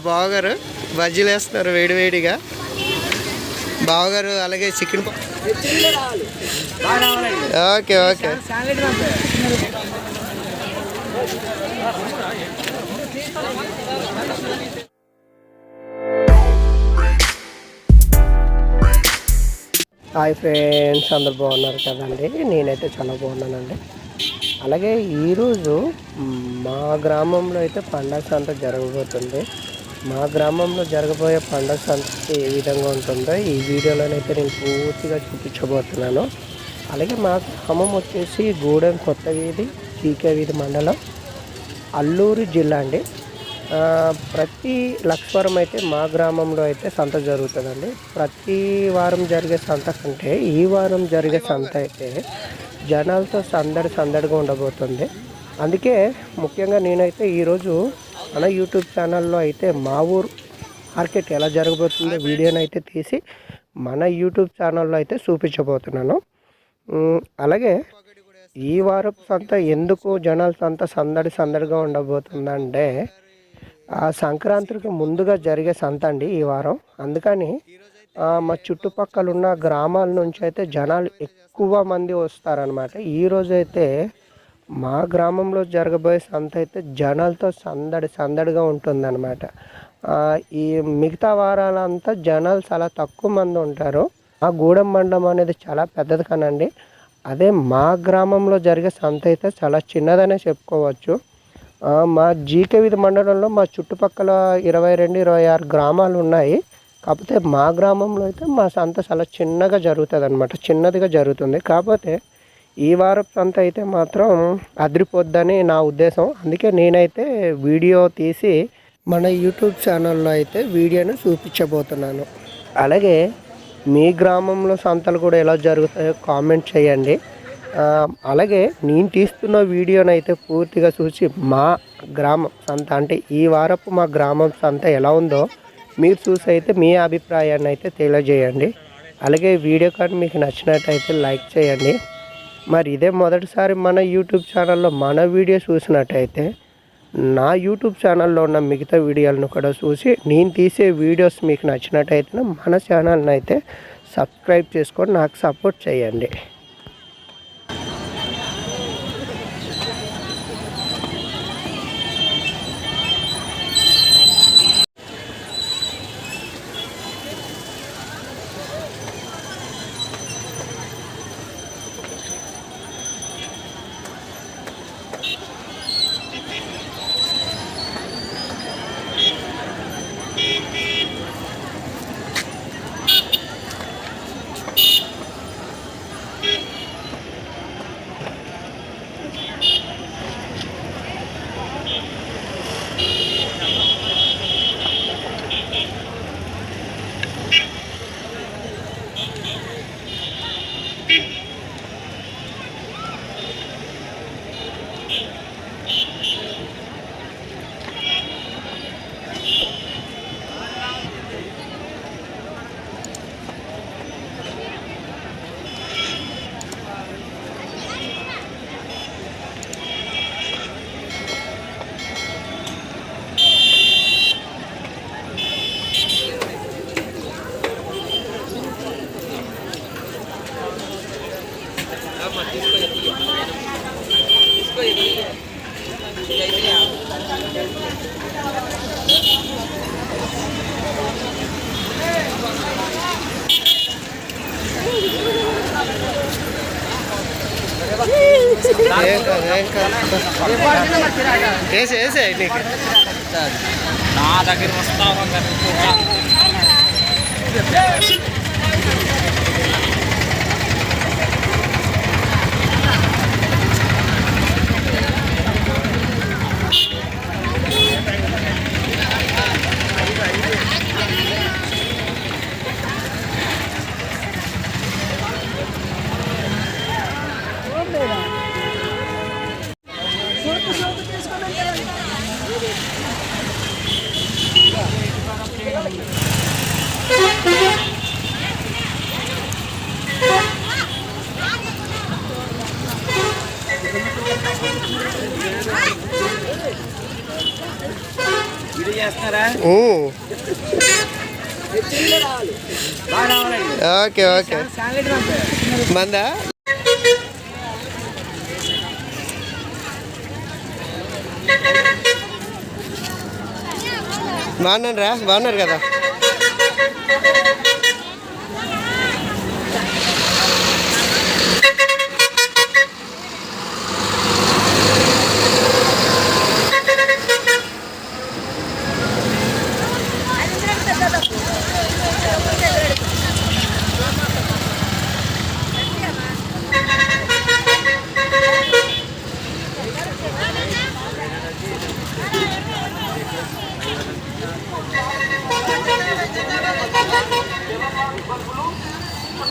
బావగారు బజ్జీలు వేస్తున్నారు వేడివేడిగా. బావగారు అలాగే chicken. Okay okay. Hi friends, అందరు బాగున్నారు కదండి. నేనైతే చాలా బాగున్నానండి. అలాగే ఈరోజు మా గ్రామంలో అయితే పండగ సంత జరగబోతుంది. మా గ్రామంలో జరగబోయే పండగ సంత ఏ విధంగా ఉంటుందో ఈ వీడియోలోనైతే నేను పూర్తిగా చూపించబోతున్నాను. అలాగే మా గ్రామం వచ్చేసి గూడెం కొత్త వీధి, చీకే వీధి మండలం, అల్లూరు జిల్లా అండి. ప్రతి లక్ష్వరం అయితే మా గ్రామంలో అయితే సంత జరుగుతుందండి. ప్రతి వారం జరిగే సంత కంటే ఈ వారం జరిగే సంత అయితే జనాలతో సందడిగా ఉండబోతుంది. అందుకే ముఖ్యంగా నేనైతే ఈరోజు మన యూట్యూబ్ ఛానల్లో అయితే మా ఊరు మార్కెట్ ఎలా జరగబోతుందో వీడియోని అయితే తీసి మన యూట్యూబ్ ఛానల్లో అయితే చూపించబోతున్నాను. అలాగే ఈ వారం సంత ఎందుకు జనాల సందడిగా ఉండబోతుందంటే సంక్రాంతికి ముందుగా జరిగే సంత అండి ఈ వారం. అందుకని మా చుట్టుపక్కల ఉన్న గ్రామాల నుంచి అయితే జనాలు ఎక్కువ మంది వస్తారనమాట. ఈరోజైతే మా గ్రామంలో జరగబోయే సంత అయితే జనాలతో సందడిగా ఉంటుందన్నమాట. ఈ మిగతా వారాలంతా జనాలు చాలా తక్కువ మంది ఉంటారు. ఆ గూడెం మండలం అనేది చాలా పెద్దది కానండి. అదే మా గ్రామంలో జరిగే సంత అయితే చాలా చిన్నదనే చెప్పుకోవచ్చు. మా జీకే వీధి మండలంలో మా చుట్టుపక్కల 22-26 గ్రామాలు ఉన్నాయి. కాకపోతే మా గ్రామంలో అయితే మా సంత చాలా చిన్నగా జరుగుతుంది అనమాట. చిన్నదిగా జరుగుతుంది. కాకపోతే ఈ వారం సంత అయితే మాత్రం అదిరిపోద్దని నా ఉద్దేశం. అందుకే నేనైతే వీడియో తీసి మన యూట్యూబ్ ఛానల్లో అయితే వీడియోను చూపించబోతున్నాను. అలాగే మీ గ్రామంలో సంతలు కూడా ఎలా జరుగుతాయో కామెంట్ చేయండి. అలాగే నేను తీస్తున్న వీడియోని అయితే పూర్తిగా చూసి మా గ్రామం సంత అంటే ఈ వారపు మా గ్రామం సంత ఎలా ఉందో మీరు చూసి అయితే మీ అభిప్రాయాన్ని అయితే తెలియజేయండి. అలాగే వీడియో కానీ మీకు నచ్చినట్టయితే లైక్ చేయండి. మరి ఇదే మొదటిసారి మన యూట్యూబ్ ఛానల్లో మన వీడియో చూసినట్టయితే నా యూట్యూబ్ ఛానల్లో ఉన్న మిగతా వీడియోలను కూడా చూసి నేను తీసే వీడియోస్ మీకు నచ్చినట్టయితే మన ఛానల్ని అయితే సబ్స్క్రైబ్ చేసుకొని నాకు సపోర్ట్ చేయండి. నా దగ్గర వస్తావు ఓకే ఓకే మందా బాగున్నాను రా, బాగున్నారు కదా.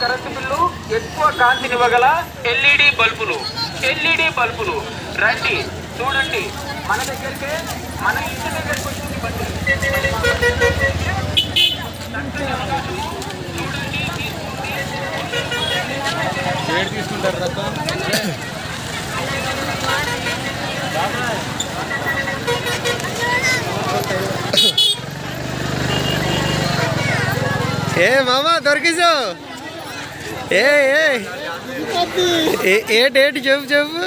కరెంటు బిల్లు ఎక్కువ కాంతినివ్వగల ఎల్ఈడి బల్బులు రండి చూడండి. మన దగ్గరికి మన ఇంటి దగ్గరికి వచ్చింది బండి. తీసుకుంటారు రకం ఏ మామా దొరికేసావు. ఏంటి చెప్పు చెప్పు.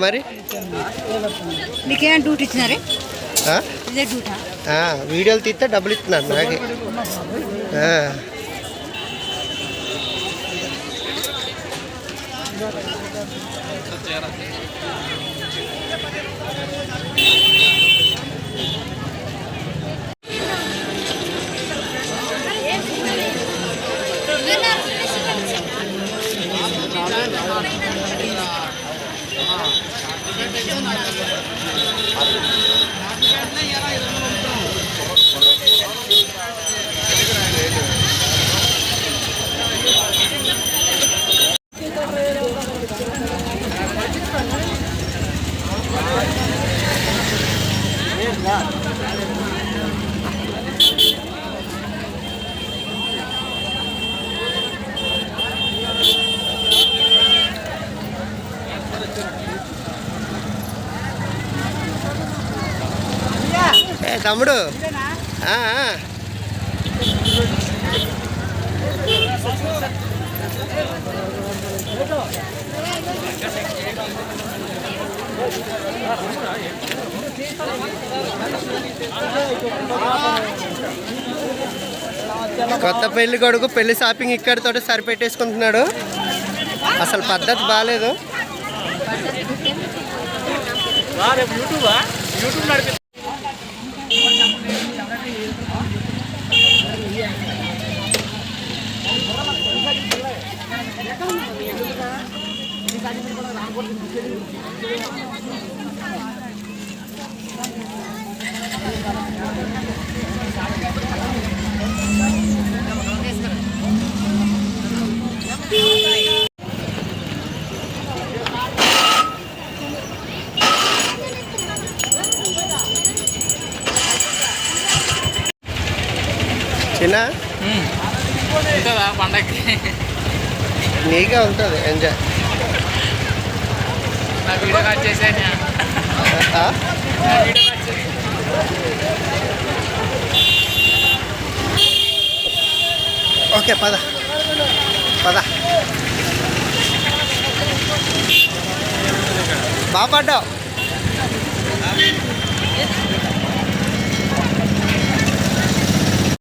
మరి మీకేం డ్యూటీ ఇచ్చినారే? వీడియోలు తీస్తే డబ్బులు ఇస్తున్నారు నాకే. తమ్ముడు కొత్త పెళ్లి కొడుకు పెళ్లి షాపింగ్ ఇక్కడితో సరిపెట్టేసుకుంటున్నాడు. అసలు పద్ధతి బాగాలేదు. చిన్న ఉంటుందా పండగకి? నీకే ఉంటుంది ఎంజాయ్. నా వీడియో కట్ చేసేది. ఓకే పద పద. బాగా పడ్డావు.